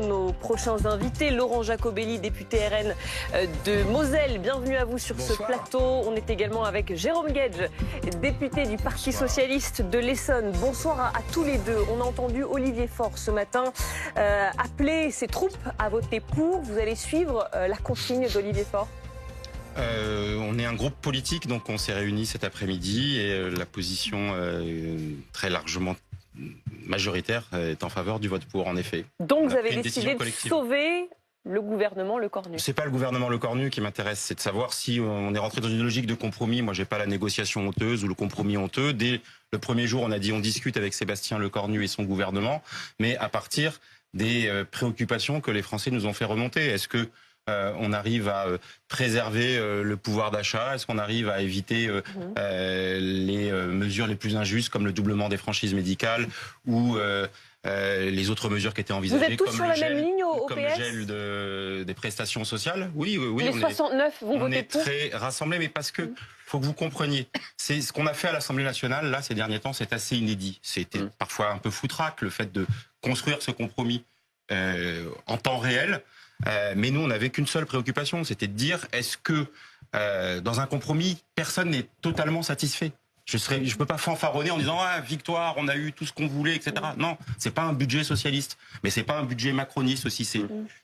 nos prochains invités. Laurent Jacobelli, député RN de Moselle. Bienvenue à vous sur ce plateau. On est également avec Jérôme Guedj, député du Parti socialiste de l'Essonne. Bonsoir à tous les deux. On a entendu Olivier Faure ce matin appeler ses troupes à voter pour. Vous allez suivre la consigne d'Olivier Faure? On est un groupe politique, donc on s'est réunis cet après-midi et la position très largement majoritaire est en faveur du vote pour, en effet. Donc vous avez décidé de sauver le gouvernement Le Cornu. C'est pas le gouvernement Le Cornu qui m'intéresse, c'est de savoir si on est rentré dans une logique de compromis. Moi, j'ai pas la négociation honteuse ou le compromis honteux. Dès le premier jour, on a dit on discute avec Sébastien Le Cornu et son gouvernement, mais à partir des préoccupations que les Français nous ont fait remonter. Est-ce que on arrive à préserver le pouvoir d'achat? Est-ce qu'on arrive à éviter les mesures les plus injustes comme le doublement des franchises médicales ou les autres mesures qui étaient envisagées? Vous êtes tous sur la même ligne au comme PS? le gel des prestations sociales? Oui. Les 69 vont voter pour? On est très rassemblés, mais parce que faut que vous compreniez, c'est ce qu'on a fait à l'Assemblée nationale, là, ces derniers temps, c'est assez inédit. C'était parfois un peu foutraque, le fait de construire ce compromis en temps réel. Mais nous, on n'avait qu'une seule préoccupation, c'était de dire, est-ce que dans un compromis, personne n'est totalement satisfait? Je peux pas fanfaronner en disant victoire, on a eu tout ce qu'on voulait, etc. Non, c'est pas un budget socialiste, mais c'est pas un budget macroniste aussi.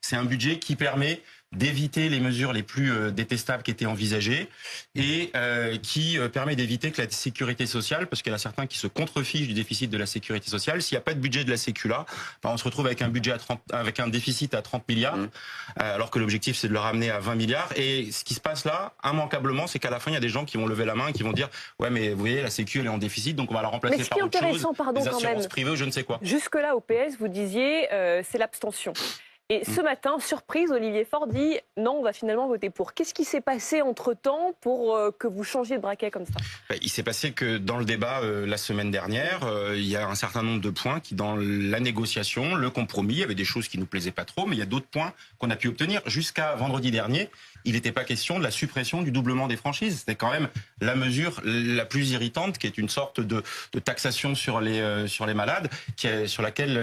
C'est un budget qui permet d'éviter les mesures les plus détestables qui étaient envisagées et qui permet d'éviter que la sécurité sociale, parce qu'il y en a certains qui se contrefichent du déficit de la sécurité sociale, s'il n'y a pas de budget de la Sécu là, on se retrouve avec un budget avec un déficit à 30 milliards, alors que l'objectif c'est de le ramener à 20 milliards. Et ce qui se passe là, immanquablement, c'est qu'à la fin il y a des gens qui vont lever la main et qui vont dire ouais mais vous voyez la Sécu elle est en déficit, donc on va la remplacer par autre chose, des assurances privées ou je ne sais quoi. Jusque là au PS vous disiez c'est l'abstention. Et ce matin, surprise, Olivier Faure dit non, on va finalement voter pour. Qu'est-ce qui s'est passé entre-temps pour que vous changiez de braquet comme ça? Il s'est passé que dans le débat la semaine dernière, il y a un certain nombre de points qui, dans la négociation, le compromis, il y avait des choses qui nous plaisaient pas trop, mais il y a d'autres points qu'on a pu obtenir. Jusqu'à vendredi dernier, il n'était pas question de la suppression du doublement des franchises. C'était quand même la mesure la plus irritante, qui est une sorte de taxation sur les malades, sur laquelle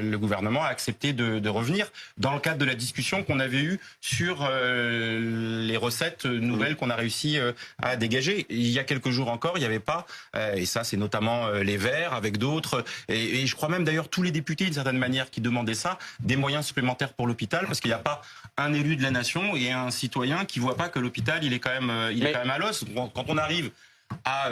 le gouvernement a accepté de revenir dans le cadre de la discussion qu'on avait eue sur les recettes nouvelles qu'on a réussi à dégager. Il y a quelques jours encore, il n'y avait pas, et ça c'est notamment les Verts avec d'autres, et je crois même d'ailleurs tous les députés d'une certaine manière qui demandaient ça, des moyens supplémentaires pour l'hôpital, parce qu'il n'y a pas un élu de la nation et un citoyen qui voit pas que l'hôpital il est quand même à l'os. Quand on arrive à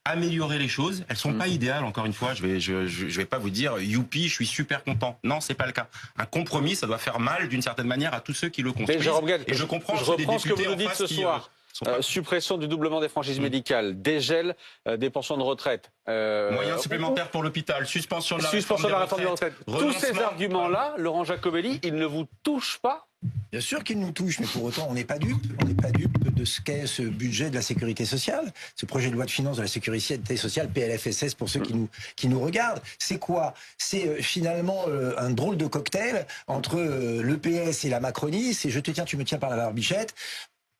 améliorer les choses, elles sont pas idéales, encore une fois, je vais pas vous dire youpi, je suis super content. Non, c'est pas le cas. Un compromis, ça doit faire mal d'une certaine manière à tous ceux qui le construisent. Et je comprends ce que vous nous dites ce soir. Suppression du doublement des franchises médicales, dégel des pensions de retraite. Moyens supplémentaires pour l'hôpital, suspension de la réforme des retraites. Tous ces arguments-là, Laurent Jacobelli, ils ne vous touchent pas? Bien sûr qu'ils nous touchent, mais pour autant, on n'est pas dupe. On n'est pas dupe de ce qu'est ce budget de la sécurité sociale, ce projet de loi de finances de la sécurité sociale, PLFSS, pour ceux qui nous regardent. C'est quoi? C'est finalement un drôle de cocktail entre le PS et la Macronie. C'est je te tiens, tu me tiens par la barbichette.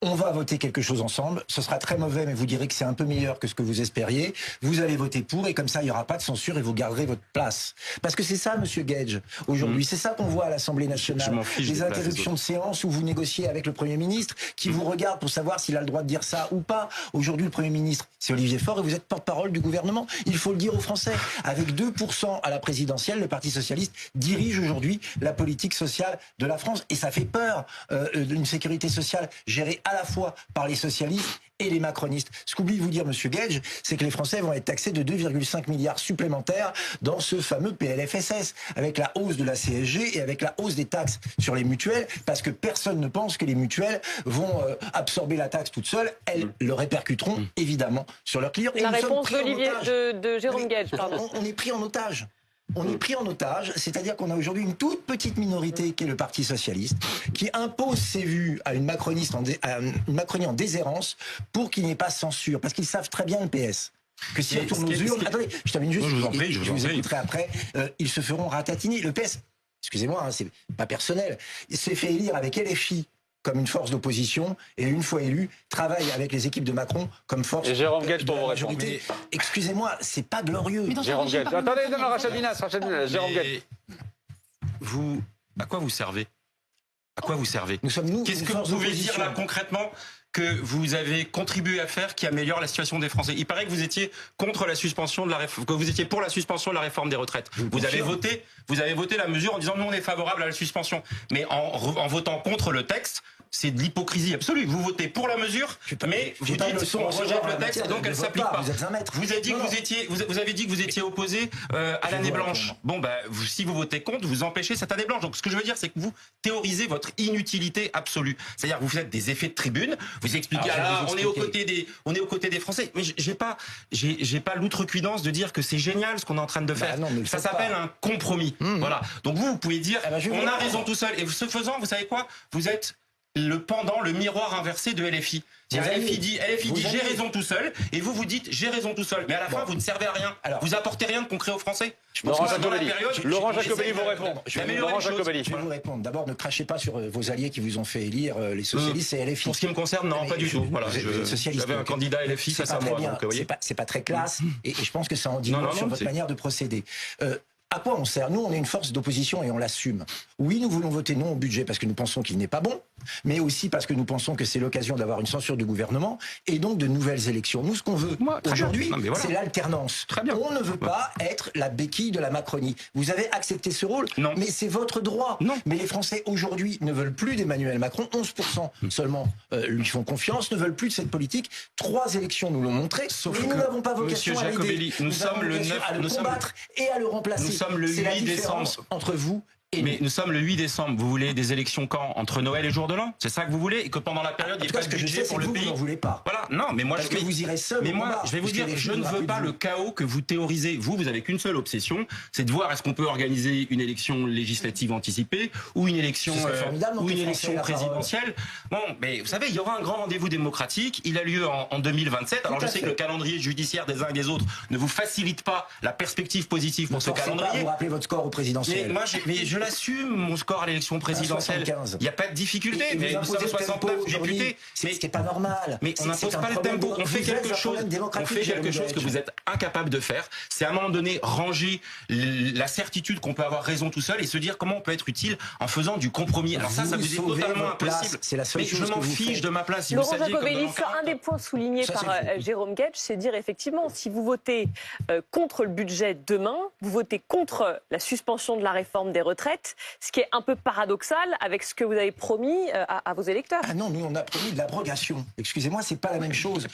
On va voter quelque chose ensemble. Ce sera très mauvais, mais vous direz que c'est un peu meilleur que ce que vous espériez. Vous allez voter pour, et comme ça, il n'y aura pas de censure et vous garderez votre place. Parce que c'est ça, Monsieur Guedj, aujourd'hui. C'est ça qu'on voit à l'Assemblée nationale. Des interruptions de séance où vous négociez avec le Premier ministre, qui vous regarde pour savoir s'il a le droit de dire ça ou pas. Aujourd'hui, le Premier ministre, c'est Olivier Faure, et vous êtes porte-parole du gouvernement. Il faut le dire aux Français. Avec 2% à la présidentielle, le Parti socialiste dirige aujourd'hui la politique sociale de la France. Et ça fait peur d'une sécurité sociale gérée à la fois par les socialistes et les macronistes. Ce qu'oublie de vous dire, Monsieur Guedj, c'est que les Français vont être taxés de 2,5 milliards supplémentaires dans ce fameux PLFSS, avec la hausse de la CSG et avec la hausse des taxes sur les mutuelles, parce que personne ne pense que les mutuelles vont absorber la taxe toutes seules. Elles le répercuteront évidemment sur leurs clients. La réponse de Jérôme Guedj, pardon. On est pris en otage. On est pris en otage, c'est-à-dire qu'on a aujourd'hui une toute petite minorité qui est le Parti socialiste, qui impose ses vues à une Macronie en déshérence pour qu'il n'y ait pas censure, parce qu'ils savent très bien le PS. Que si on tourne aux urnes, attendez, je termine juste, je vous écouterai après, ils se feront ratatiner. Le PS, excusez-moi, c'est pas personnel, il s'est fait élire avec LFI comme une force d'opposition, et une fois élu, travaille avec les équipes de Macron comme force et Jérôme Guedj pour de vous la majorité. Excusez-moi, c'est pas glorieux. Jérôme Guedj. Attendez, Rachel Binas, Jérôme Guedj. Vous À quoi vous servez? À quoi vous servez? Qu'est-ce que vous pouvez dire là concrètement que vous avez contribué à faire qui améliore la situation des Français? Il paraît que vous étiez contre la suspension de la réforme, que vous étiez pour la suspension de la réforme des retraites. Vous avez voté la mesure en disant nous on est favorable à la suspension, mais en votant contre le texte. C'est de l'hypocrisie absolue. Vous votez pour la mesure, mais vous dites on rejette le texte et donc elle s'applique pas. Vous avez dit que vous étiez opposé à l'année blanche. Bon, si vous votez contre, vous empêchez cette année blanche. Donc ce que je veux dire, c'est que vous théorisez votre inutilité absolue. C'est-à-dire que vous faites des effets de tribune, vous expliquez on est aux côtés des Français. Mais j'ai pas l'outrecuidance de dire que c'est génial ce qu'on est en train de faire. Ça s'appelle un compromis. Voilà. Donc vous pouvez dire on a raison tout seul. Et ce faisant, vous savez quoi? Vous êtes le pendant, le miroir inversé de LFI. LFI dit j'ai raison tout seul, et vous dites j'ai raison tout seul. Mais à la fin, vous ne servez à rien. Vous apportez rien de concret aux Français. Laurent Jacobelli vous répond. Je vais vous répondre. D'abord, ne crachez pas sur vos alliés qui vous ont fait élire, les socialistes et LFI. Pour ce qui me concerne, non, pas du tout. Voilà, j'avais un candidat LFI, ça c'est à moi. C'est pas très classe, et je pense que ça en dit long sur votre manière de procéder. À quoi on sert? Nous, on est une force d'opposition et on l'assume. Oui, nous voulons voter non au budget parce que nous pensons qu'il n'est pas bon, mais aussi parce que nous pensons que c'est l'occasion d'avoir une censure du gouvernement et donc de nouvelles élections. Nous, ce qu'on veut aujourd'hui, c'est l'alternance. On ne veut pas être la béquille de la Macronie. Vous avez accepté ce rôle, mais c'est votre droit. Mais les Français aujourd'hui ne veulent plus d'Emmanuel Macron. 11% seulement lui font confiance, ne veulent plus de cette politique. 3 élections nous l'ont montré. Sauf et nous n'avons pas vocation à l'aider. Nous sommes le 9, à le combattre et à le remplacer. Nous sommes le 8 décembre. Entre vous et mais nous sommes le 8 décembre. Vous voulez des élections quand? Entre Noël et Jour de l'An? C'est ça que vous voulez? Et que pendant la période, il n'y ait pas de budget pour le pays? Vous n'en voulez pas. Voilà. Non, mais moi, vous irez seul. Mais moi, je vais vous dire, je ne veux pas le chaos que vous théorisez. Vous avez qu'une seule obsession, c'est de voir est-ce qu'on peut organiser une élection législative anticipée ou une élection présidentielle. Bon, mais vous savez, il y aura un grand rendez-vous démocratique. Il a lieu en 2027. Alors je sais que le calendrier judiciaire des uns et des autres ne vous facilite pas la perspective positive pour ce calendrier. Vous rappelez votre score au présidentiel. Mais je l'assume, mon score à l'élection présidentielle. Il n'y a pas de difficulté. Mais nous sommes 69 députés. Mais ce qui n'est pas normal. Mais on n'impose pas le tempo. On fait quelque chose que vous êtes incapable de faire. C'est à un moment donné ranger la certitude qu'on peut avoir raison tout seul et se dire comment on peut être utile en faisant du compromis. Alors ça vous est totalement impossible. Mais je m'en fiche de ma place. Si Laurent Jacobelli, un des points soulignés par Jérôme Guedj, c'est dire effectivement, si vous votez contre le budget demain, vous votez contre la suspension de la réforme des retraites, ce qui est un peu paradoxal avec ce que vous avez promis à vos électeurs. Ah non, nous on a promis de l'abrogation. Excusez-moi, c'est pas la même chose.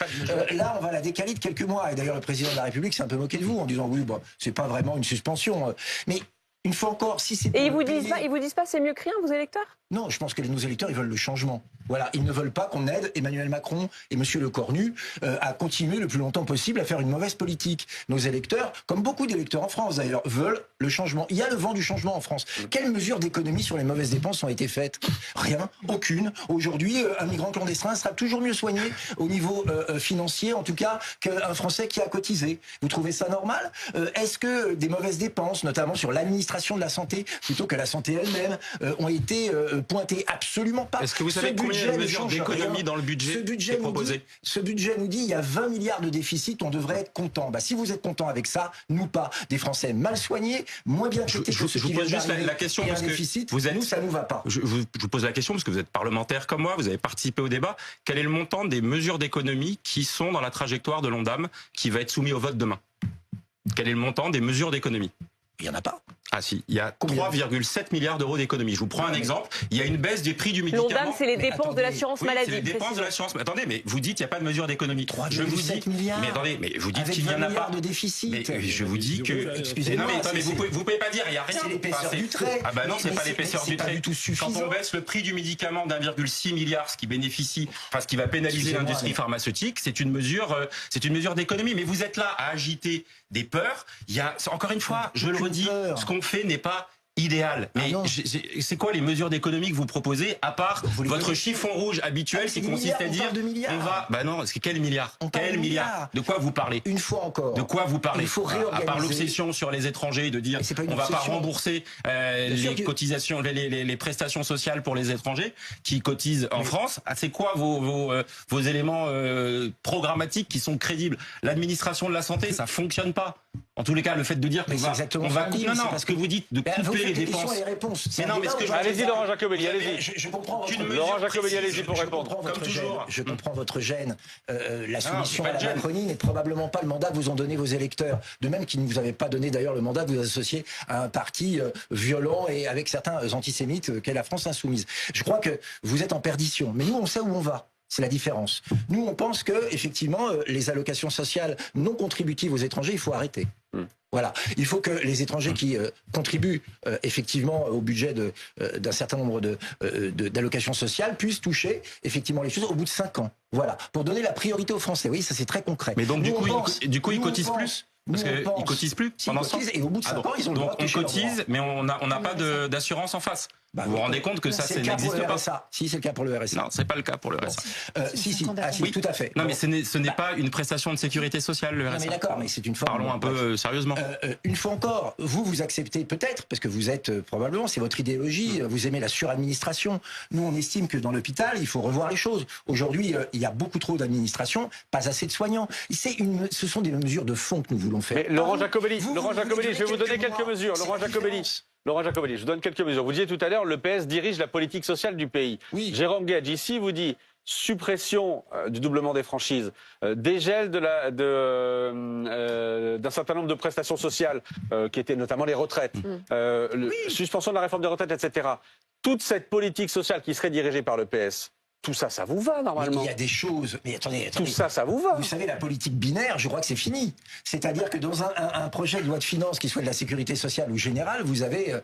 Là, on va la décaler de quelques mois. Et d'ailleurs, le président de la République s'est un peu moqué de vous en disant oui, c'est pas vraiment une suspension. Mais une fois encore, si c'est... Et ils vous disent pas c'est mieux que rien, vos électeurs? Non, je pense que nos électeurs, ils veulent le changement. Voilà, ils ne veulent pas qu'on aide Emmanuel Macron et Monsieur Lecornu à continuer le plus longtemps possible à faire une mauvaise politique. Nos électeurs, comme beaucoup d'électeurs en France d'ailleurs, veulent le changement. Il y a le vent du changement en France. Quelles mesures d'économie sur les mauvaises dépenses ont été faites? Rien, aucune. Aujourd'hui, un migrant clandestin sera toujours mieux soigné au niveau financier, en tout cas, qu'un Français qui a cotisé. Vous trouvez ça normal? Est-ce que des mauvaises dépenses, notamment sur l'administration de la santé, plutôt que la santé elle-même, ont été pointées? Absolument pas. Est-ce que vous savez combien de mesures d'économie dans le budget est proposé? Ce budget nous dit il y a 20 milliards de déficit, on devrait être content. Si vous êtes content avec ça, nous pas. Des Français mal soignés, moins bien traités que ceux qui viennent d'arriver, la question parce que déficit, nous ça nous va pas. Je vous pose la question parce que vous êtes parlementaire comme moi, vous avez participé au débat. Quel est le montant des mesures d'économie qui sont dans la trajectoire de l'ONDAM qui va être soumis au vote demain? Quel est le montant des mesures d'économie? Il n'y en a pas. Ah si, il y a 3,7 milliards d'euros d'économie. Je vous prends un exemple. Il y a une baisse des prix du médicament. L'ONDAM, c'est les dépenses de l'assurance maladie. C'est les dépenses de l'assurance. Attendez, mais vous dites qu'il n'y a pas de mesure d'économie. 3,7 milliards. Mais attendez, mais vous dites qu'il n'y en a pas de déficit. Mais je vous dis que. Excusez-moi. Non, mais vous pouvez pas dire il n'y a rien. C'est l'épaisseur du trait. Ah bah non, c'est pas l'épaisseur du trait. Quand on baisse le prix du médicament d'1,6 milliard, ce qui va pénaliser l'industrie pharmaceutique, c'est une mesure d'économie. Mais vous êtes là à agiter des peurs. Il y a encore une fois, je le redis, ce qu'on fait n'est pas idéal. Mais c'est quoi les mesures d'économie que vous proposez, à part votre chiffon rouge habituel qui consiste à dire on va... Bah non, quel milliard? Quel milliard? De quoi vous parlez? Une fois encore. De quoi vous parlez? Il faut réorganiser. À part l'obsession sur les étrangers, de dire on va pas rembourser les cotisations, les prestations sociales pour les étrangers qui cotisent en France. C'est quoi vos éléments programmatiques qui sont crédibles? L'administration de la santé, ça fonctionne pas. En tous les cas, le fait de dire qu'on va couper, non, ce que vous dites de couper les dépenses. Mais non, mais allez-y, Laurent Jacobelli, allez-y. Je comprends. Laurent Jacobelli, allez-y pour répondre. Comme toujours. Je comprends votre gêne. La soumission à la Macronie n'est probablement pas le mandat que vous ont donné vos électeurs. De même qu'ils ne vous avaient pas donné d'ailleurs le mandat de vous associer à un parti violent et avec certains antisémites qu'est la France insoumise. Je crois que vous êtes en perdition. Mais nous, on sait où on va. C'est la différence. Nous, on pense que effectivement, les allocations sociales non contributives aux étrangers, il faut arrêter. Voilà. Il faut que les étrangers qui contribuent effectivement au budget d'un certain nombre d'allocations sociales puissent toucher effectivement les choses au bout de 5 ans. Voilà. Pour donner la priorité aux Français. Oui, ça c'est très concret. Mais donc du coup, ils cotisent plus. Parce qu'ils cotisent plus pendant ce temps. Et au bout de 5 ans, ils ont le droit de toucher. On cotise, mais on n'a pas d'assurance en face. Vous vous rendez compte que ça n'existe pas? Si, c'est le cas pour le RSA. Non, c'est pas le cas pour le RSA. Si, tout à fait. Non, mais ce n'est pas une prestation de sécurité sociale, le RSA. Non, mais d'accord, mais c'est une forme. Parlons un peu sérieusement. Une fois encore, vous acceptez peut-être, parce que vous êtes probablement, c'est votre idéologie, vous aimez la suradministration. Nous, on estime que dans l'hôpital, il faut revoir les choses. Aujourd'hui, il y a beaucoup trop d'administration, pas assez de soignants. Ce sont des mesures de fond que nous voulons faire. Mais Laurent Jacobelli, je vais vous donner quelques mesures. Laurent Jacobelli, je vous donne quelques mesures. Vous disiez tout à l'heure, le PS dirige la politique sociale du pays. Oui. Jérôme Guedj, ici, vous dit suppression du doublement des franchises, dégel d'un certain nombre de prestations sociales, qui étaient notamment les retraites, suspension de la réforme des retraites, etc. Toute cette politique sociale qui serait dirigée par le PS, tout ça, ça vous va normalement? Mais il y a des choses. Mais attendez. Tout ça, ça vous va? Vous savez, la politique binaire, je crois que c'est fini. C'est-à-dire que dans un projet de loi de finances qui soit de la sécurité sociale ou générale, vous avez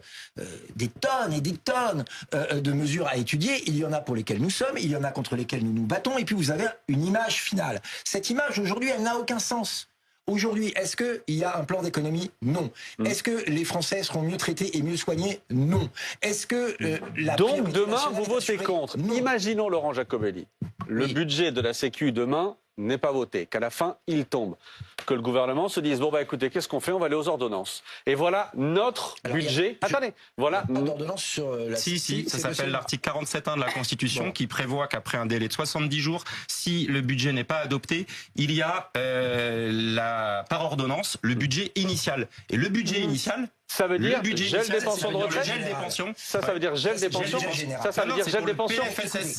des tonnes et des tonnes de mesures à étudier. Il y en a pour lesquelles nous sommes, il y en a contre lesquelles nous nous battons, et puis vous avez une image finale. Cette image, aujourd'hui, elle n'a aucun sens. Aujourd'hui, est-ce qu'il y a un plan d'économie? Non. Est-ce que les Français seront mieux traités et mieux soignés? Non. Est-ce que donc demain, vous votez contre? Non. Imaginons, Laurent Jacobelli, le budget de la Sécu demain n'est pas voté, qu'à la fin, il tombe. Que le gouvernement se dise, bon, bah écoutez, qu'est-ce qu'on fait? On va aller aux ordonnances. Et voilà notre budget. Attendez, voilà. Pas d'ordonnance sur la... Si, ça s'appelle l'article 47.1 de la Constitution qui prévoit qu'après un délai de 70 jours, si le budget n'est pas adopté, il y a par ordonnance le budget initial. Et le budget initial... Ça veut dire gel des pensions de retraite. Ça veut dire gel des pensions. Ça veut dire gel des pensions.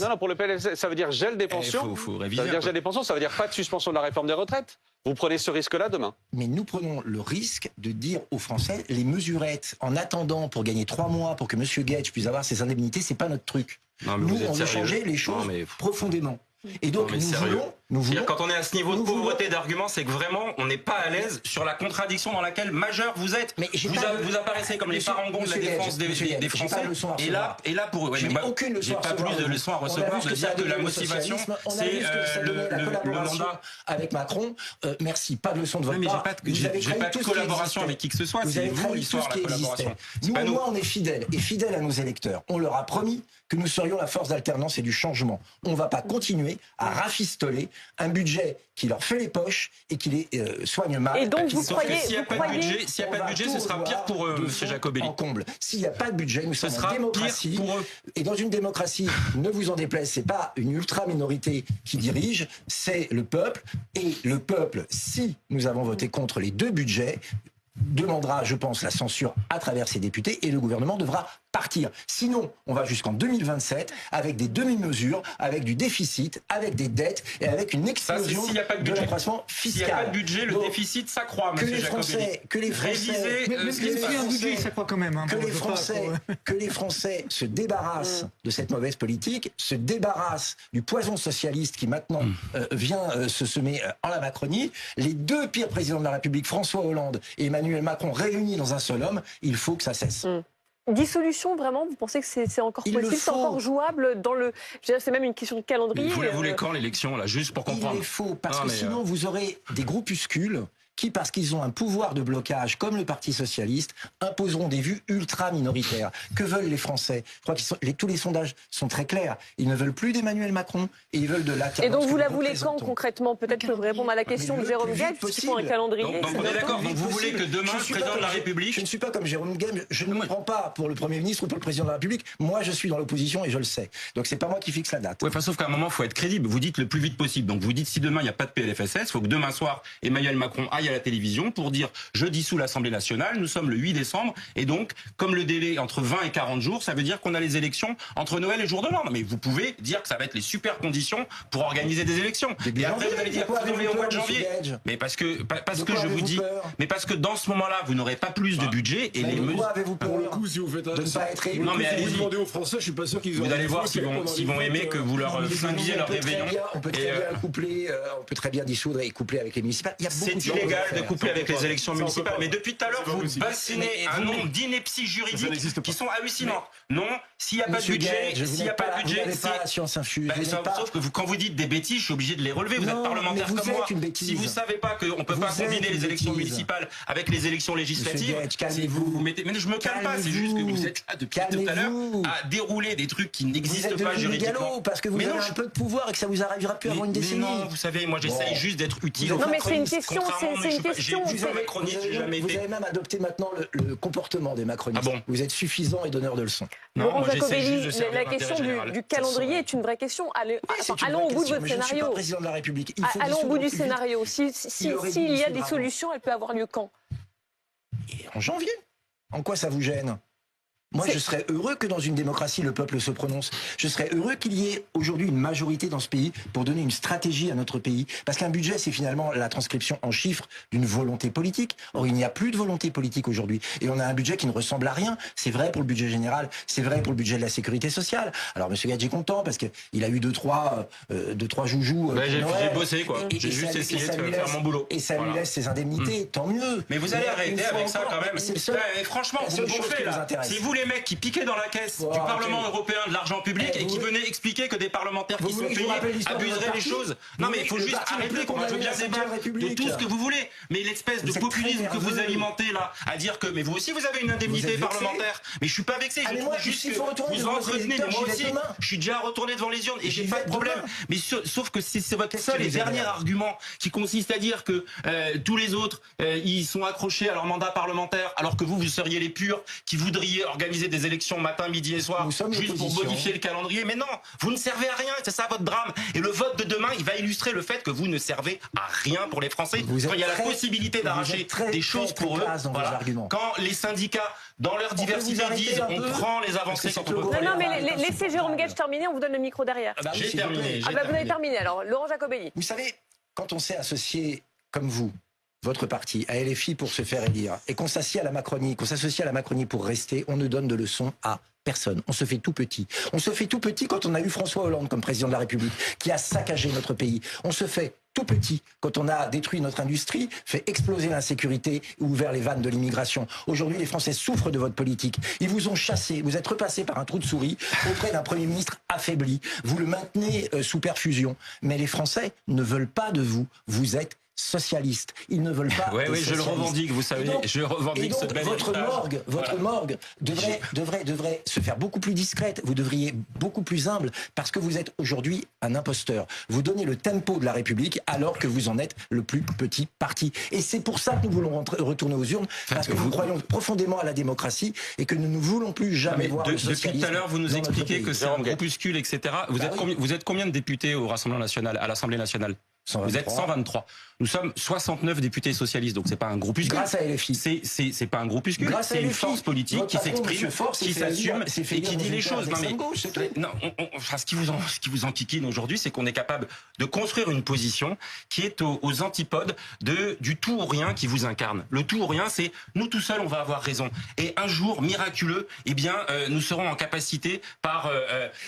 Non, pour le PLFSS, ça veut dire gel des pensions. Faut Ça réviser. veut dire gel des pensions. Ça veut dire pas de suspension de la réforme des retraites. Vous prenez ce risque-là demain? Mais nous prenons le risque de dire aux Français, les mesurettes, en attendant pour gagner 3 mois, pour que M. Guedj puisse avoir ses indemnités, c'est pas notre truc. Non, mais nous, on veut changer les choses profondément. Et donc, nous voulons... Quand on est à ce niveau de pauvreté d'arguments, c'est que vraiment, on n'est pas à l'aise sur la contradiction dans laquelle majeure vous êtes. Mais vous apparaissez comme les parangons de la défense des Français. Et là, pour eux, j'ai pas plus de leçons à recevoir de dire que la motivation, c'est le mandat. Avec Macron, merci, pas de leçon de votre part. J'ai pas de collaboration avec qui que ce soit. C'est vous l'histoire, la collaboration. Nous, au moins, on est fidèles, et fidèles à nos électeurs. On leur a promis que nous serions la force d'alternance et du changement. On ne va pas continuer à rafistoler un budget qui leur fait les poches et qui les soigne mal. Et donc, vous croyez... S'il n'y a pas de budget, ce sera pire pour eux, M. Jacobelli. En comble. S'il n'y a pas de budget, nous sommes en démocratie. Pire pour eux. Et dans une démocratie, ne vous en déplaise, c'est pas une ultra-minorité qui dirige, c'est le peuple. Et le peuple, si nous avons voté contre les 2 budgets, demandera, je pense, la censure à travers ses députés et le gouvernement devra partir. Sinon, on va jusqu'en 2027 avec des demi-mesures, avec du déficit, avec des dettes et avec une explosion de l'accroissement fiscal. S'il n'y a pas de budget, le déficit s'accroît, M. Jacobelli. Que les Français... Mais un budget, ça croit quand même. Que les Français se débarrassent de cette mauvaise politique, se débarrassent du poison socialiste qui maintenant vient se semer en la Macronie. Les 2 pires présidents de la République, François Hollande et Emmanuel Macron, réunis dans un seul homme, il faut que ça cesse. Dissolution, vraiment? Vous pensez que c'est encore possible? C'est encore jouable dans le... C'est même une question de calendrier. Vous la voulez quand, l'élection, là, juste pour comprendre? Il est faux, parce que sinon vous aurez des groupuscules qui, parce qu'ils ont un pouvoir de blocage, comme le Parti Socialiste, imposeront des vues ultra-minoritaires. Que veulent les Français? Je crois que tous les sondages sont très clairs. Ils ne veulent plus d'Emmanuel Macron et ils veulent de l'alternance. Et donc vous la voulez quand, concrètement? Peut-être que vous répondre à la question de Jérôme Guedj, qui font un calendrier. Donc on est d'accord, donc vous voulez que demain, le président de la République... Je ne suis pas comme Jérôme Guedj, je ne me prends pas pour le Premier ministre ou pour le président de la République. Moi, je suis dans l'opposition et je le sais. Donc c'est pas moi qui fixe la date. Oui, sauf qu'à un moment, il faut être crédible. Vous dites le plus vite possible. Donc vous dites, si demain, il n'y a pas de PLFSS, il faut que demain soir, Emmanuel Macron aille à la télévision pour dire je dissous l'Assemblée nationale, nous sommes le 8 décembre, et donc, comme le délai est entre 20 et 40 jours, ça veut dire qu'on a les élections entre Noël et jour de l'an. Mais vous pouvez dire que ça va être les super conditions pour organiser des élections. Et après, vous allez dire que vous au mois de janvier. Mais parce que je vous dis, mais parce que dans ce moment-là, vous n'aurez pas plus de budget et les mesures. Avez-vous peur Pour le coup, si vous faites de ne pas être élu? Non, mais si vous allez-y. demandez aux Français, je suis pas sûr qu'ils Vous allez voir s'ils vont aimer que vous leur flinguiez leur réveillon. On peut très bien coupler, on peut très bien dissoudre et coupler avec les municipales. Il y a beaucoup C'est de choses à illégal faire. de coupler avec les élections Ça, on peut municipales. pas. Mais depuis tout à l'heure, C'est pas vous possible. bassinez un nombre d'inepties Ça juridiques n'existe qui pas. sont hallucinantes. Non, s'il n'y a pas de Monsieur budget, Gage, s'il n'y a pas de budget, vous n'avez pas la science infuse. Ben, Vous n'avez pas- sauf que quand vous dites des bêtises, je suis obligé de les relever. Vous Non, êtes parlementaire mais vous comme moi. êtes une bêtise. Si vous savez pas qu'on peut Vous pas êtes combiner une les élections bêtise. municipales avec les élections législatives, Gage, si calmez-vous. vous mettez. Mais je me calme pas. C'est juste que vous êtes là depuis tout à l'heure Calmez-vous. à dérouler des trucs qui Vous n'existent êtes pas devenu juridiquement. mégalo parce que vous Mais avez non, un peu de pouvoir et que ça vous arrivera plus avant une mais décennie. non, vous savez, moi j'essaye Bon. juste d'être utile. Vous aux êtes Non, mais c'est une macronistes, question, contrairement, c'est une mais question. J'ai plusieurs c'est- macronistes, j'ai jamais Vous été. avez même adopté maintenant le comportement des macronistes. Ah bon Vous êtes suffisant et donneur de leçons. Non, Laurent moi, j'essaie juste Jacobelli, de servir la l'intérêt question général. du calendrier est une vraie question. Allons au bout de votre Mais je ne suis pas scénario. président de la République. Il faut Allons au dissoudre bout du au plus vite. scénario. Il aurait dû S'il y a dissoudre des avant. solutions, elle peut avoir lieu quand? Et en janvier. En quoi ça vous gêne? Moi, C'est- je serais heureux que dans une démocratie, le peuple se prononce. Je serais heureux qu'il y ait aujourd'hui une majorité dans ce pays pour donner une stratégie à notre pays. Parce qu'un budget, c'est finalement la transcription en chiffres d'une volonté politique. Or, il n'y a plus de volonté politique aujourd'hui. Et on a un budget qui ne ressemble à rien. C'est vrai pour le budget général, c'est vrai pour le budget de la sécurité sociale. Alors, M. Gage est content parce qu'il a eu deux, trois joujoux. Ouais, j'ai pour Noël. bossé, quoi. Et J'ai juste ça- essayé et ça de lui faire laisse- mon boulot. Et ça lui Voilà. laisse ses indemnités, tant mieux. Mais vous allez une arrêter fois avec ça encore, quand même. c'est le seul- Et franchement, la vous seule me chose gonflez qui nous là. intéresse. C'est vous les mecs qui piquaient dans la caisse Bon, du arrêtez. Parlement européen de l'argent public Eh, et qui vous- venaient expliquer que des parlementaires Vous qui sont voulez que je vous payés rappelle l'histoire de abuseraient votre les parti choses. Vous Non mais voulez il faut que le juste parti arrêter. le plus Moi je veux bien condamné à la débattre Cinquième de tout ce République. que vous voulez. Mais l'espèce de Vous êtes populisme très que vous nerveux. alimentez là, à dire que mais vous aussi vous avez une indemnité Vous êtes vexé. parlementaire. Mais je suis pas vexé. Je Allez, trouve moi, juste s'il que faut retourner vous devant les entretenez. Mais électeurs, moi j'y vais aussi, demain. je suis déjà retourné devant les urnes et j'ai J'y pas vais de problème. demain. Mais sauf que c'est votre Qu'est-ce seul qui et vous dernier énerve argument qui consiste à dire que tous les autres ils sont accrochés à leur mandat parlementaire alors que vous seriez les purs qui voudriez organiser des élections matin, midi et soir Nous sommes juste pour l'opposition. modifier le calendrier. Mais non, vous ne servez à rien, c'est ça votre drame. Et le vote de demain, il va illustrer le fait que vous ne servez à rien pour les Français. Vous êtes Quand il y a la très- possibilité vous d'arracher êtes très, des très, choses très pour eux, classe dans vos arguments. quand les syndicats, dans leur peut vous diversité, arrêter disent un on peu prend les avancées Parce quand que on c'est peut le pas Non, les non, mais Voilà, laissez Jérôme Gage terminer, on vous donne le micro derrière. Ah bah oui, J'ai s'il vous plaît. terminé. Ah bah vous avez terminé alors. Laurent Jacobelli. Vous savez, quand on s'est associé comme vous, votre parti, à LFI pour se faire élire, et qu'on s'associe à la Macronie pour rester, on ne donne de leçons à personne. On se fait tout petit. On se fait tout petit quand on a eu François Hollande comme président de la République, qui a saccagé notre pays. On se fait tout petit quand on a détruit notre industrie, fait exploser l'insécurité, ouvert les vannes de l'immigration. Aujourd'hui, les Français souffrent de votre politique. Ils vous ont chassé. Vous êtes repassé par un trou de souris auprès d'un Premier ministre affaibli. Vous le maintenez sous perfusion. Mais les Français ne veulent pas de vous. Vous êtes socialiste. Ils ne veulent pas. Oui, de oui, je le socialistes. revendique, vous savez, Et donc- je revendique et donc, ce bel votre héritage. morgue devrait se faire beaucoup plus discrète. Vous devriez beaucoup plus humble parce que vous êtes aujourd'hui un imposteur. Vous donnez le tempo de la République alors que vous en êtes le plus petit parti. Et c'est pour ça que nous voulons retourner aux urnes parce que nous croyons profondément à la démocratie et que nous ne voulons plus jamais Mais voir le depuis socialisme. tout à l'heure, vous nous dans notre expliquez pays. que c'est un groupuscule, etc. Vous êtes combien de députés au Rassemblement national, à l'Assemblée nationale? 123. Vous êtes 123. Nous sommes 69 députés socialistes, donc c'est pas un groupuscule. Grâce à LFI. C'est pas un groupuscule. Grâce à C'est une LFI. force politique Votre qui patron, s'exprime, Monsieur Faure, qui s'est fait s'assume élire- s'est fait et qui élire dit les résultat choses. Non, mais d'extrême gauche, c'est tout. non, enfin, ce qui vous enquiquine aujourd'hui, c'est qu'on est capable de construire une position qui est aux antipodes du tout ou rien qui vous incarne. Le tout ou rien, c'est nous tout seuls, on va avoir raison. Et un jour miraculeux, eh bien, nous serons en capacité par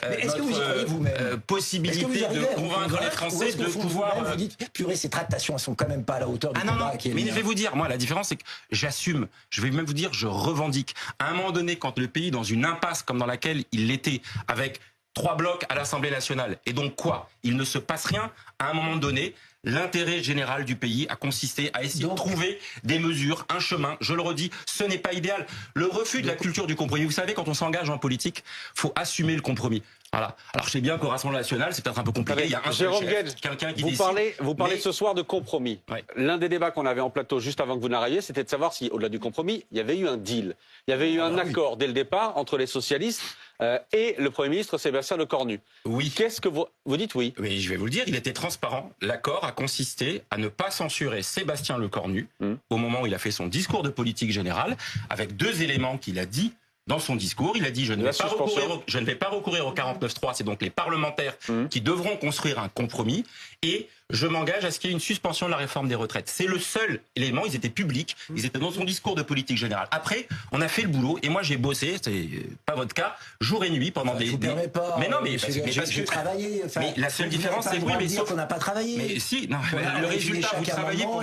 Mais est-ce que vous y croyez vous-même Est-ce que vous possibilité arrivez de à vous convaincre les convaincre, ou Français est-ce que de au fond de pouvoir. vous-même, vous dites, purée, ces tractations, elles sont quand même pas à la hauteur du Ah non, non, combat qui est le mais mien. je vais vous dire, moi, la différence, c'est que j'assume, je vais même vous dire, je revendique. À un moment donné, quand le pays est dans une impasse comme dans laquelle il l'était, avec 3 blocs à l'Assemblée nationale, et donc quoi? Il ne se passe rien, à un moment donné, l'intérêt général du pays a consisté à essayer de trouver des mesures, un chemin. Je le redis, ce n'est pas idéal. Le refus de la culture du compromis. Vous savez, quand on s'engage en politique, faut assumer le compromis. Voilà. Alors je sais bien qu'au Rassemblement national, c'est peut-être un peu compliqué. Il y a un seul Jérôme chef, Guedj, quelqu'un qui vous décide. parlez mais- ce soir de compromis. Ouais. L'un des débats qu'on avait en plateau juste avant que vous n'arriviez, c'était de savoir si, au-delà du compromis, il y avait eu un deal. Il y avait eu un accord dès le départ entre les socialistes et le Premier ministre Sébastien Lecornu. Oui. Qu'est-ce que vous dites oui? Oui, je vais vous le dire, il était transparent. L'accord a consisté à ne pas censurer Sébastien Lecornu au moment où il a fait son discours de politique générale, avec 2 éléments qu'il a dit dans son discours. Il a dit je ne vais pas recourir au 49.3, c'est donc les parlementaires qui devront construire un compromis, et je m'engage à ce qu'il y ait une suspension de la réforme des retraites. C'est le seul élément, ils étaient publics, ils étaient dans son discours de politique générale. Après, on a fait le boulot, et moi j'ai bossé, c'est pas votre cas, jour et nuit pendant Je vous permets pas. Mais non, mais j'ai travaillé. Enfin, mais la seule vous différence, n'avez c'est pas le droit oui, mais de dire sauf qu'on n'a pas travaillé. Mais si, non, Voilà, le on a résultat, chaque amendement,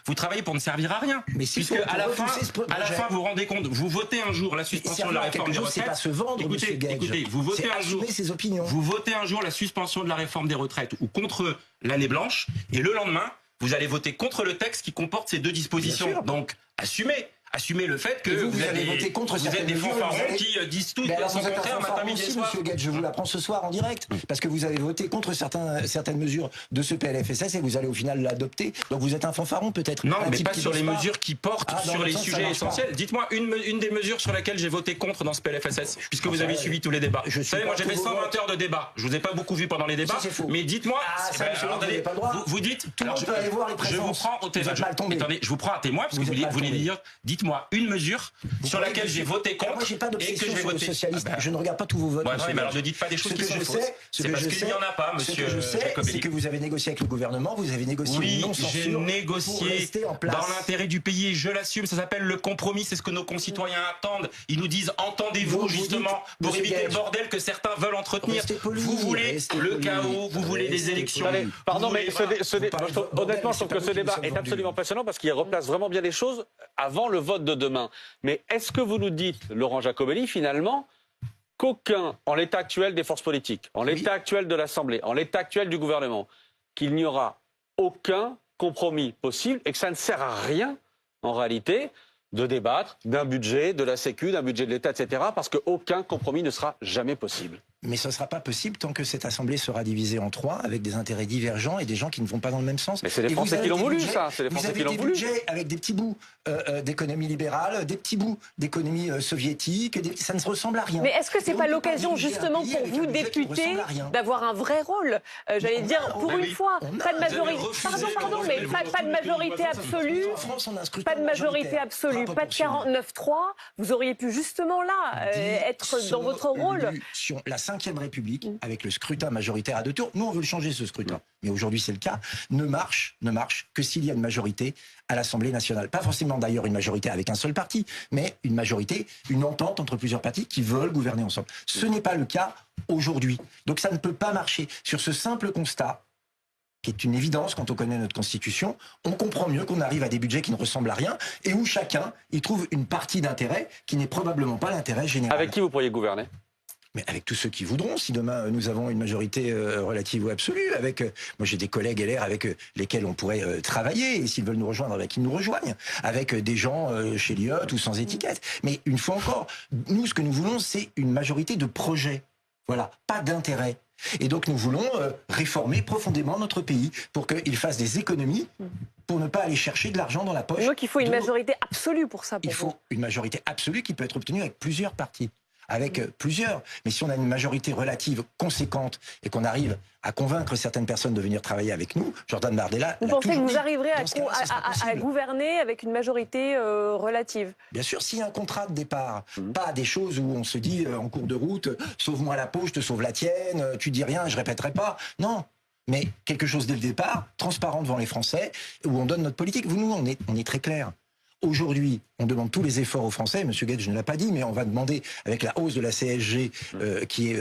vous travaillez pour ne servir à rien. Mais si, puisque pour à la repousser ce projet. fin, vous vous rendez compte, vous votez un jour la suspension de la réforme des retraites. C'est pas se vendre, monsieur Guedj. Écoutez, vous votez C'est un jour. assumer ses opinions. Vous votez un jour la suspension de la réforme des retraites ou contre l'année blanche, et le lendemain, vous allez voter contre le texte qui comporte ces 2 dispositions. Donc, assumez le fait que vous avez voté contre vous êtes certaines des mesures, fanfarons vous allez- qui disent tout Mais alors, son vous êtes un contraire matin, fanfaron midi et aussi, soir. monsieur Guedj, je vous l'apprends ce soir en direct, parce que vous avez voté contre certaines mesures de ce PLFSS et vous allez au final l'adopter. Donc vous êtes un fanfaron peut-être. Non, un mais type pas qui sur bosse les pas. mesures qui portent Ah, dans sur le les sens, ça sujets marche pas. essentiels. Dites-moi une des mesures sur laquelle j'ai voté contre dans ce PLFSS, puisque vous avez suivi tous les débats. je Vous suis savez, moi pas j'ai fait tous vos 120 votes. heures de débat. Je vous ai pas beaucoup vu pendant les débats, c'est faux. mais dites-moi. Ah, ça, monsieur, alors, vous n'avez pas le droit. vous dites. Tout le monde peut aller voir les Je vous présences. prends au témoin. Vous êtes mal tombé. Attendez, je vous prends un témoin parce que Vous êtes mal vous voulez tombé. dire. Dites-moi une mesure sur laquelle j'ai voté Alors contre moi, j'ai pas et que d'obsession j'ai sur le voté. socialiste. Ah bah. Je ne regarde pas tous vos votes. Ouais, monsieur mais alors Guedj. ne dites pas des choses Ce qui que sont je fausses. sais, C'est parce qu'il n'y en a pas, monsieur Ce que je sais, Jacobelli. c'est que vous avez négocié avec le gouvernement, vous avez négocié une Oui, j'ai non-censure pour négocié rester en place. dans l'intérêt du pays et je l'assume. Ça s'appelle le compromis. C'est ce que nos concitoyens attendent. Ils nous disent entendez-vous Vous justement dites, pour monsieur éviter le Guedj, bordel que certains veulent entretenir. restez poli, Vous voulez restez le poli, chaos, vous voulez des restez élections. poli. Attendez, pardon, Vous mais voulez pas- honnêtement, je trouve c'est que pas ce vous qui débat nous est sommes absolument vendus. passionnant parce qu'il replace vraiment bien les choses avant le vote de demain. Mais est-ce que vous nous dites, Laurent Jacobelli, finalement, qu'aucun, en l'état actuel des forces politiques, en l'état actuel de l'Assemblée, en l'état actuel du gouvernement, qu'il n'y aura aucun compromis possible et que ça ne sert à rien, en réalité, de débattre d'un budget, de la Sécu, d'un budget de l'État, etc., parce qu'aucun compromis ne sera jamais possible. Mais ce ne sera pas possible tant que cette Assemblée sera divisée en 3 avec des intérêts divergents et des gens qui ne vont pas dans le même sens. Mais c'est les Et Français vous qui avez l'ont des voulu, budgets- ça. C'est les Vous Français avez qui l'ont des voulu. budgets avec des petits bouts d'économie libérale, des petits bouts d'économie soviétique. Ça ne se ressemble à rien. Mais est-ce que c'est Et pas on ne peut pas l'occasion diriger un justement pays pour avec vous, un budget qui ne députés, ressemble à rien. d'avoir un vrai rôle J'allais On dire, a, pour on a, une fois, on a. pas de Vous avez majorité. refusé Pardon, le mais rôle pas de majorité absolue. En France, on a un scrutin Pas de majorité majoritaire, absolue, pas de proportionnel. 49-3. Vous auriez pu justement là être dans votre rôle. Sur la Ve République, avec le scrutin majoritaire à 2 tours, nous on veut le changer ce scrutin, mais aujourd'hui c'est le cas, ne marche que s'il y a une majorité à l'Assemblée nationale. Pas forcément d'ailleurs une majorité avec un seul parti, mais une majorité, une entente entre plusieurs partis qui veulent gouverner ensemble. Ce n'est pas le cas aujourd'hui. Donc ça ne peut pas marcher. Sur ce simple constat, qui est une évidence quand on connaît notre Constitution, on comprend mieux qu'on arrive à des budgets qui ne ressemblent à rien et où chacun y trouve une partie d'intérêt qui n'est probablement pas l'intérêt général. Avec qui vous pourriez gouverner ? Mais avec tous ceux qui voudront, si demain nous avons une majorité relative ou absolue, avec moi j'ai des collègues LR avec lesquels on pourrait travailler, et s'ils veulent nous rejoindre, avec qu'ils nous rejoignent, avec des gens chez Lyot ou sans étiquette. Mais une fois encore, nous ce que nous voulons, c'est une majorité de projets, voilà, pas d'intérêt. Et donc nous voulons réformer profondément notre pays pour qu'il fasse des économies, pour ne pas aller chercher de l'argent dans la poche. Donc il faut une de- majorité absolue pour ça. Il Pour vous. faut une majorité absolue qui peut être obtenue avec plusieurs partis. Avec plusieurs. Mais si on a une majorité relative conséquente et qu'on arrive à convaincre certaines personnes de venir travailler avec nous, Jordan Bardella... Vous l'a pensez que toujours vous dit. arriverez Dans ce cas-là, ça sera à possible. gouverner avec une majorité relative? Bien sûr, s'il y a un contrat de départ, pas des choses où on se dit en cours de route, sauve-moi la peau, je te sauve la tienne, tu dis rien, je répéterai pas. Non. Mais quelque chose dès le départ, transparent devant les Français, où on donne notre politique. Nous, on est très clair. Aujourd'hui, on demande tous les efforts aux Français. Monsieur Guedj ne l'a pas dit, mais on va demander, avec la hausse de la CSG qui est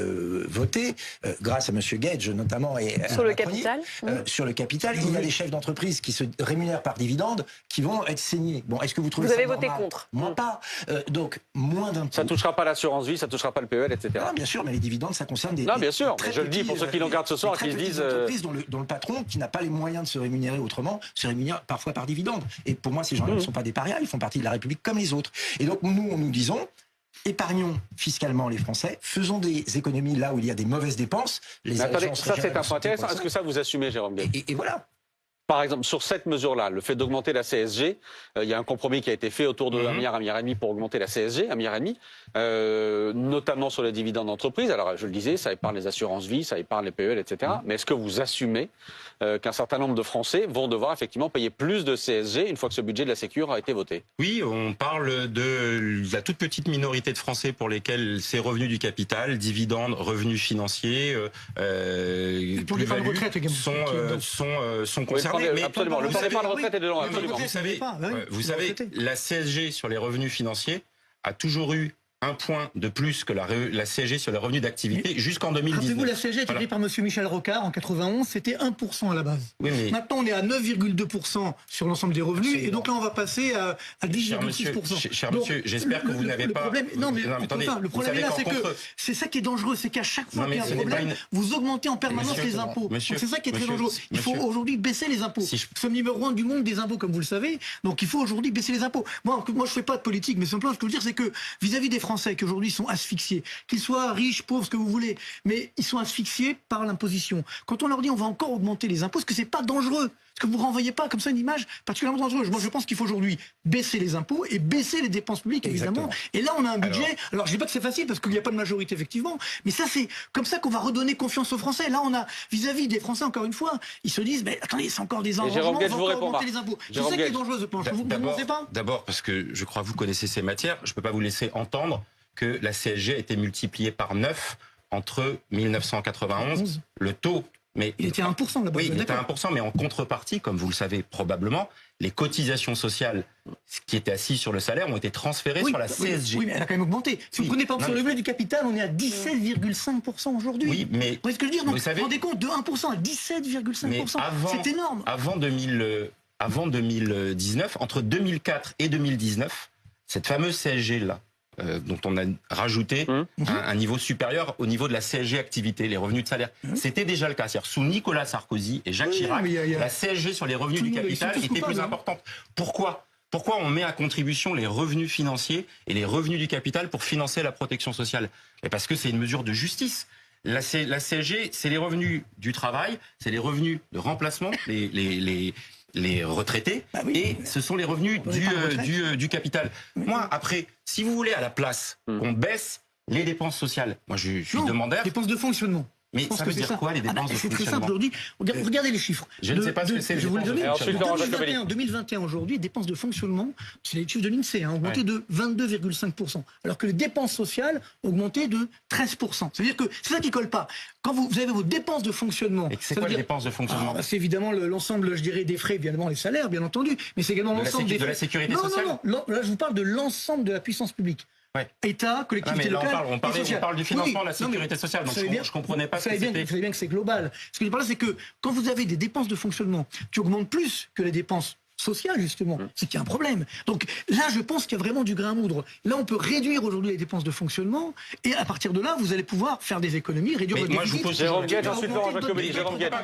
votée, grâce à Monsieur Guedj notamment, et à Sur le Macronie, capital sur le capital, il y a des chefs d'entreprise qui se rémunèrent par dividende qui vont être saignés. Bon, est-ce que vous trouvez Vous ça avez voté normal? contre. Moi pas. Donc, moins d'impôts. Ça ne touchera pas l'assurance vie, ça ne touchera pas le PEL, etc. Non, bien sûr, mais les dividendes, ça concerne des... Non, des bien sûr, très mais je le dis petits, pour ceux qui nous regardent ce soir des et qui très se petites disent, entreprises dont le patron, qui n'a pas les moyens de se rémunérer autrement, se rémunère parfois par dividende. Et pour moi, ces gens-là ne sont pas des parias, ils font partie de la République comme les autres. Et donc, nous, nous disons, épargnons fiscalement les Français, faisons des économies là où il y a des mauvaises dépenses. Les Attendez, agences ça c'est régionales un de point santé intéressant. pour Est-ce que ça vous assumez, Jérôme Guedj? et voilà. Par exemple, sur cette mesure-là, le fait d'augmenter la CSG, il y a un compromis qui a été fait autour de 1 milliard, 1,5 milliard pour augmenter la CSG, 1,5 milliard, notamment sur les dividendes d'entreprise. Alors, je le disais, ça épargne les assurances-vie, ça épargne les PEL, etc. Mais est-ce que vous assumez qu'un certain nombre de Français vont devoir effectivement payer plus de CSG une fois que ce budget de la Sécu a été voté? Oui, on parle de la toute petite minorité de Français pour lesquels ces revenus du capital, dividendes, revenus financiers, Pour les femmes de retraite également. sont concernés. Oui, absolument. Le plan d'épargne retraite est dedans, absolument. Vous savez, la CSG sur les revenus financiers a toujours eu un point de plus que la CSG sur les revenus d'activité jusqu'en 2019. Rappelez-vous, la CSG a été créée par M. Michel Rocard en 91, c'était 1% à la base. Oui, mais Maintenant, on est à 9,2% sur l'ensemble des revenus, et donc là, on va passer à 10,6%. Cher monsieur, j'espère que vous n'avez pas... Non, mais attendez, le problème est là, c'est que c'est ça qui est dangereux, c'est qu'à chaque fois qu'il y a un problème, vous augmentez en permanence les impôts. Donc c'est ça qui est très dangereux. Il faut aujourd'hui baisser les impôts. Nous sommes numéro 1 du monde des impôts, comme vous le savez, donc il faut aujourd'hui baisser les impôts. Moi, je ne fais pas de politique, mais simplement, ce que je veux dire, c'est que vis-à-vis des Français qui aujourd'hui sont asphyxiés, qu'ils soient riches, pauvres, ce que vous voulez, mais ils sont asphyxiés par l'imposition. Quand on leur dit on va encore augmenter les impôts, est-ce que c'est pas dangereux? Est-ce que vous ne renvoyez pas comme ça une image particulièrement dangereuse? Moi, je pense qu'il faut aujourd'hui baisser les impôts et baisser les dépenses publiques, évidemment. Exactement. Et là, on a un budget. Alors je ne dis pas que c'est facile parce qu'il n'y a pas de majorité, effectivement, mais ça, c'est comme ça qu'on va redonner confiance aux Français. Là, on a, vis-à-vis des Français, encore une fois, ils se disent, mais attendez, c'est encore des arrangements, on va encore augmenter les impôts. C'est ça qui est dangereux, je pense. Vous ne pensez pas? D'abord, parce que je crois que vous connaissez ces matières, je ne peux pas vous laisser entendre que la CSG a été multipliée par 9 entre 1991. Le taux... Mais, il était à 1% là-bas. Oui, il était à 1%, mais en contrepartie, comme vous le savez probablement, les cotisations sociales qui étaient assises sur le salaire ont été transférées sur la CSG. Oui, mais elle a quand même augmenté. Si vous prenez par exemple sur le revenu du capital, on est à 17,5% aujourd'hui. Oui, mais... Vous voyez ce que je veux dire? Donc, vous savez, vous rendez compte, de 1% à 17,5%. C'est énorme. Avant 2019, entre 2004 et 2019, cette fameuse CSG-là, dont on a rajouté un niveau supérieur au niveau de la CSG activité, les revenus de salaire. C'était déjà le cas. C'est-à-dire, sous Nicolas Sarkozy et Jacques Chirac, la CSG sur les revenus du capital était plus importante. Pourquoi on met à contribution les revenus financiers et les revenus du capital pour financer la protection sociale? Et parce que c'est une mesure de justice. La CSG, c'est les revenus du travail, c'est les revenus de remplacement, les retraités, et ce sont les revenus du capital. Moi, après, si vous voulez à la place qu'on baisse les dépenses sociales, moi je suis demandeur... Dépenses de fonctionnement. Mais ça veut dire quoi, les dépenses de fonctionnement? C'est très simple aujourd'hui. Regardez les chiffres. Je ne sais pas ce que c'est les dépenses de fonctionnement. 2021 aujourd'hui, les dépenses de fonctionnement, c'est les chiffres de l'INSEE, ont augmenté de 22,5%. Alors que les dépenses sociales ont augmenté de 13%. C'est-à-dire que c'est ça qui ne colle pas. Quand vous avez vos dépenses de fonctionnement... Et c'est quoi les dépenses de fonctionnement? C'est évidemment l'ensemble, je dirais, des frais, évidemment les salaires, bien entendu, mais c'est également l'ensemble des... De la sécurité sociale? Non, là je vous parle de l'ensemble de la puissance publique. État, collectivité locale. On parle du financement de la sécurité sociale, donc je ne comprenais pas ce que c'était. Vous savez bien que c'est global. Ce que je parle, c'est que quand vous avez des dépenses de fonctionnement qui augmentent plus que les dépenses sociales, justement, c'est qu'il y a un problème. Donc là, je pense qu'il y a vraiment du grain à moudre. Là, on peut réduire aujourd'hui les dépenses de fonctionnement, et à partir de là, vous allez pouvoir faire des économies, réduire votre déficit. Moi, je vous pose Jérôme Guedj, ensuite Laurent Jacobelli.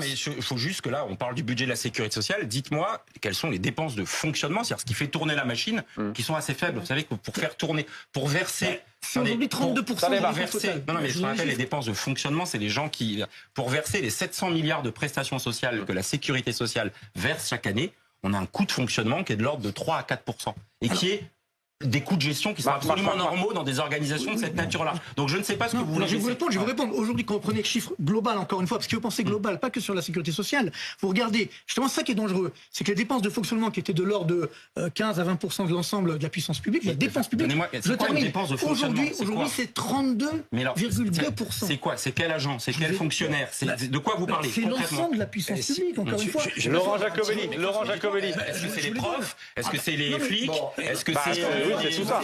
Mais il faut juste que là, on parle du budget de la sécurité sociale. Dites-moi quelles sont les dépenses de fonctionnement, c'est-à-dire ce qui fait tourner la machine, qui sont assez faibles. Vous savez que pour faire tourner, pour verser... C'est aujourd'hui 32%. Non, mais ce qu'on appelle les dépenses de fonctionnement, c'est les gens qui, pour verser les 700 milliards de prestations sociales que la sécurité sociale verse chaque année, on a un coût de fonctionnement qui est de l'ordre de 3 à 4%. Et qui est des coûts de gestion qui sont absolument normaux dans des organisations de cette nature-là. Donc je ne sais pas ce que vous voulez. Je vais vous répondre. Aujourd'hui, quand vous prenez le chiffre global, encore une fois, parce que vous pensez global, pas que sur la sécurité sociale, vous regardez, justement, ça qui est dangereux, c'est que les dépenses de fonctionnement qui étaient de l'ordre de 15 à 20% de l'ensemble de la puissance publique, les dépenses publiques, aujourd'hui, c'est 32,2%. C'est quoi? C'est quel agent? C'est quel fonctionnaire? De quoi vous parlez? C'est l'ensemble de la puissance publique, encore une fois. Laurent Jacobelli. Est-ce que c'est les profs? Est-ce que c'est les flics? Est-ce que c'est... Oui, c'est tout ça.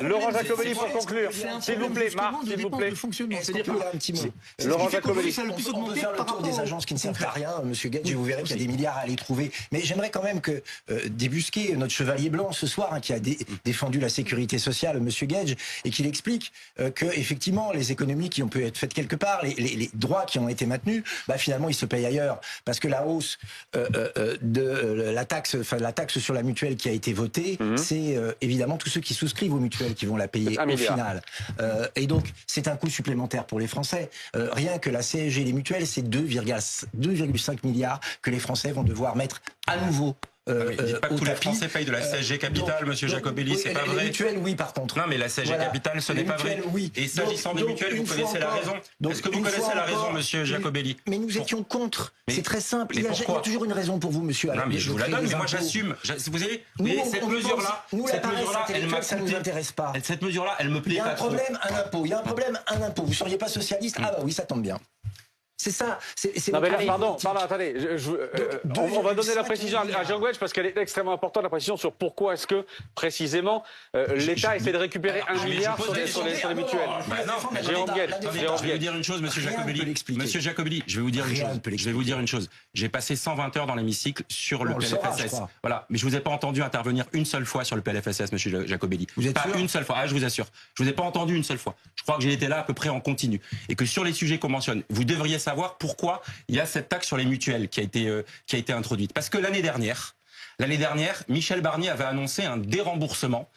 Laurent Jacobelli, pour conclure. S'il vous plaît, Marc, s'il vous plaît. C'est-à-dire un petit mot. Laurent Jacobelli. On peut faire le tour des agences qui ne servent à rien, Monsieur Guedj, vous verrez qu'il y a des milliards à aller trouver. Mais j'aimerais quand même que débusquer notre chevalier blanc ce soir, qui a défendu la sécurité sociale, Monsieur Guedj, et qu'il explique que effectivement les économies qui ont pu être faites quelque part, les droits qui ont été maintenus, finalement ils se payent ailleurs, parce que la hausse de la taxe sur la mutuelle qui a été votée, c'est évidemment évidemment tous ceux qui souscrivent aux mutuelles qui vont la payer au final. Et donc, c'est un coût supplémentaire pour les Français. Rien que la CSG et les mutuelles, c'est 2,5 milliards que les Français vont devoir mettre à nouveau. Je dis pas que tous les Français payent de la CSG Capital, monsieur Jacobelli, c'est pas vrai. Les mutuelles, oui, par contre. Non, mais la CSG Capital, ce n'est pas vrai. Oui. Et s'agissant des mutuelles, vous connaissez la raison. Est-ce que vous connaissez la raison, monsieur Jacobelli? Mais nous étions contre. C'est très simple. Il y a toujours une raison pour vous, monsieur. Non, mais je vous la donne, mais moi j'assume. Vous savez, cette mesure-là, elle m'a ça ne nous intéresse pas. Cette mesure-là, elle me plaît pas trop. Il y a un problème, un impôt. Il y a un problème, un impôt. Vous ne seriez pas socialiste? Ah bah oui, ça tombe bien. C'est ça. Non mais là, pardon, attendez. On va donner la précision à Jean Guedj parce qu'elle est extrêmement importante, la précision sur pourquoi est-ce que, précisément, l'État essaie de récupérer 1 milliard sur les mutuelles. Jérôme Guedj. Je vais vous dire une chose, monsieur Jacobelli. Monsieur Jacobelli, je vais vous dire une chose. Je vais vous dire une chose. J'ai passé 120 heures dans l'hémicycle sur le PLFSS. Voilà. Mais je vous ai pas entendu intervenir une seule fois sur le PLFSS, monsieur Jacobelli. Vous êtes pas sûr? Une seule fois. Ah, je vous assure. Je vous ai pas entendu une seule fois. Je crois que j'ai été là à peu près en continu. Et que sur les sujets qu'on mentionne, vous devriez savoir pourquoi il y a cette taxe sur les mutuelles qui a été introduite. Parce que l'année dernière, Michel Barnier avait annoncé un déremboursement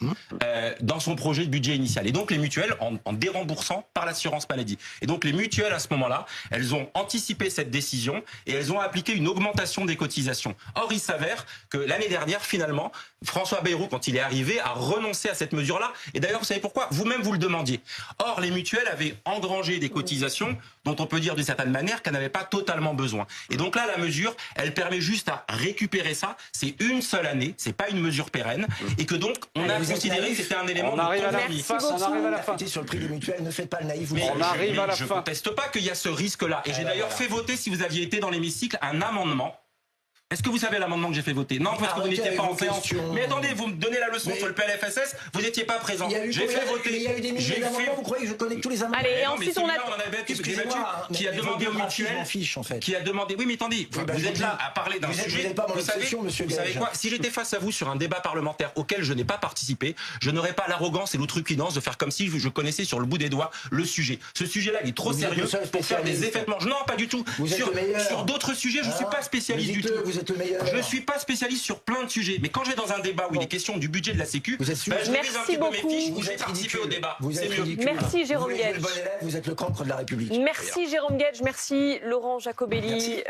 dans son projet de budget initial. Et donc les mutuelles, en déremboursant par l'assurance maladie. Et donc les mutuelles, à ce moment-là, elles ont anticipé cette décision et elles ont appliqué une augmentation des cotisations. Or, il s'avère que l'année dernière, finalement, François Bayrou, quand il est arrivé, a renoncé à cette mesure-là. Et d'ailleurs, vous savez pourquoi? Vous-même, vous le demandiez. Or, les mutuelles avaient engrangé des cotisations dont on peut dire d'une certaine manière qu'elles n'avaient pas totalement besoin. Et donc là, la mesure, elle permet juste à récupérer ça. C'est une seule année, c'est pas une mesure pérenne, et que donc on a considéré que c'était un élément. On arrive à la fin. Sur le prix des mutuelles, ne faites pas le naïf. On arrive à la fin. Je conteste pas qu'il y a ce risque-là, et j'ai d'ailleurs fait voter, si vous aviez été dans l'hémicycle, un amendement. Est-ce que vous savez l'amendement que j'ai fait voter? Non, parce que vous n'étiez pas en séance. Mais attendez, vous me donnez la leçon sur le PLFSS, vous n'étiez pas présent. J'ai fait voter. Il y a eu des milliers d'amendements, vous croyez que je connais tous les amendements? Allez, et ensuite on a... qui a demandé aux mutuelles, qui a demandé... Oui, mais attendez, vous êtes là à parler d'un sujet... Vous savez quoi? Si j'étais face à vous sur un débat parlementaire auquel je n'ai pas participé, je n'aurais pas l'arrogance et l'outrecuidance de faire comme si je connaissais sur le bout des doigts le sujet. Ce sujet-là, il est trop sérieux pour faire des effets de manche. Non, pas du tout. Sur d'autres sujets, je ne suis pas spécialiste du tout. Je ne suis pas spécialiste sur plein de sujets, mais quand je vais dans un débat où il est question du budget de la Sécu, je révise un petit peu mes fiches, je vais participer au débat. C'est mieux. Merci Jérôme Guedj. Vous êtes le cancre de la République. Merci Jérôme Guedj, merci Laurent Jacobelli.